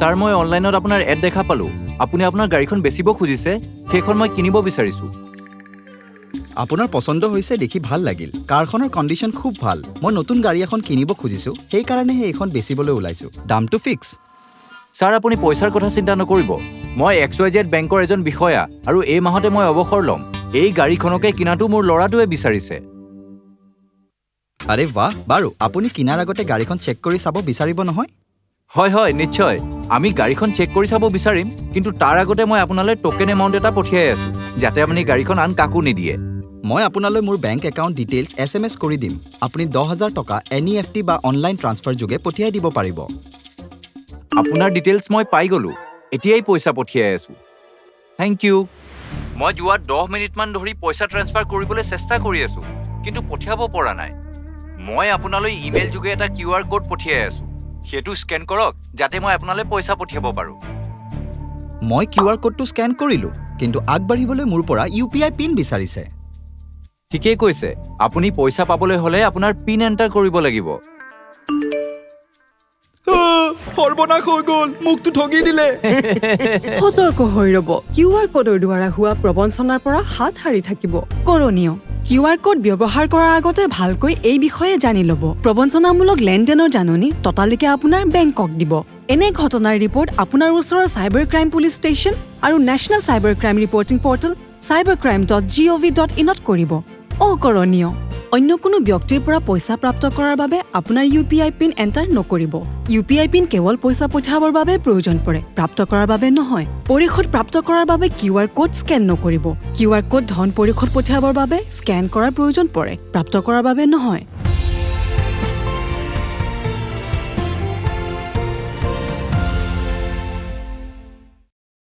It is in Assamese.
স্যাৰ মই অনলাইনত আপোনাৰ এড দেখা পালো আপুনি আপোনাৰ গাড়ীখন বেচিব খুজিছে সেইখন মই কিনিব বিচাৰিছো আপোনাৰ পছন্দ হৈছে দেখি ভাল লাগিল কাৰখনৰ কণ্ডিশ্যন খুব ভাল মই নতুন গাড়ী এখন কিনিব খুজিছো সেই কাৰণেহে এইখন বেচিবলৈ ওলাইছো দামটো ফিক্স স্যাৰ আপুনি পইচাৰ কথা চিন্তা নকৰিব মই XYZ বেংকৰ এজন বিষয়া আৰু এই মাহতে মই অৱসৰ ল'ম এই গাড়ীখনকে কিনাটো মোৰ ল'ৰাটোৱে বিচাৰিছে আৰে বাহ বাৰু আপুনি কিনাৰ আগতে গাড়ীখন চেক কৰি চাব বিচাৰিব নহয় হয় হয় নিশ্চয় আমি গাড়ীখন চেক কৰি চাব বিচাৰিম কিন্তু তাৰ আগতে মই আপোনালৈ টোকেন এমাউণ্ট এটা পঠিয়াই আছো যাতে আপুনি গাড়ীখন আন কাকো নিদিয়ে মই আপোনালৈ মোৰ বেংক একাউণ্ট ডিটেইলছ SMS কৰি দিম আপুনি 10,000 টকা NEFT বা অনলাইন ট্ৰান্সফাৰ যোগে পঠিয়াই দিব পাৰিব আপোনাৰ ডিটেইলছ মই পাই গলো এতিয়াই পইচা পঠিয়াই আছো থেংক ইউ মই যোৱা 10 মিনিটমান ধৰি পইচা ট্ৰান্সফাৰ কৰিবলৈ চেষ্টা কৰি আছো কিন্তু পঠিয়াব পৰা নাই মই আপোনালৈ ইমেইল যোগে এটা QR কোড পঠিয়াই আছো সেইটো স্কেন কৰক যাতে মই আপোনালৈ পইচা পঠিয়াব পাৰো মই QR কোডটো স্কেন কৰিলো কিন্তু আগবাঢ়িবলৈ মোৰ পৰা UPI পিন বিচাৰিছে ঠিকেই কৈছে আপুনি পইচা পাবলৈ হলে আপোনাৰ পিন এন্টাৰ কৰিব লাগিব সৰ্বনাশ হৈ গ'ল মুখটো ঠগি দিলে সতৰ্ক হৈ ৰ'ব QR কোডৰ দ্বাৰা হোৱা প্ৰবঞ্চনাৰ পৰা হাত সাৰি থাকিব কৰণীয় QR কোড ব্যৱহাৰ কৰাৰ আগতে ভালকৈ এই বিষয়ে জানি ল'ব প্ৰবঞ্চনামূলক লেনদেনৰ জাননী ততালিকে আপোনাৰ বেংকক দিব এনে ঘটনাৰ ৰিপৰ্ট আপোনাৰ ওচৰৰ চাইবাৰ ক্ৰাইম পুলিচ ষ্টেচন আৰু national cyber crime reporting portal cybercrime.gov.in ত কৰিব অকৰণীয় অন্য কোনো ব্যক্তিৰ পৰা পইচা প্ৰাপ্ত কৰাৰ বাবে আপোনাৰ UPI পিন এণ্টাৰ নকৰিব UPI পিন কেৱল পইচা পঠিয়াবৰ বাবে প্ৰয়োজন পৰে প্ৰাপ্ত কৰাৰ বাবে নহয় পৰিশোধ প্ৰাপ্ত কৰাৰ বাবে QR কোড স্কেন নকৰিব QR কোড ধন পৰিশোধ পঠিয়াবৰ বাবে স্কেন কৰাৰ প্ৰয়োজন পৰে প্ৰাপ্ত কৰাৰ বাবে নহয়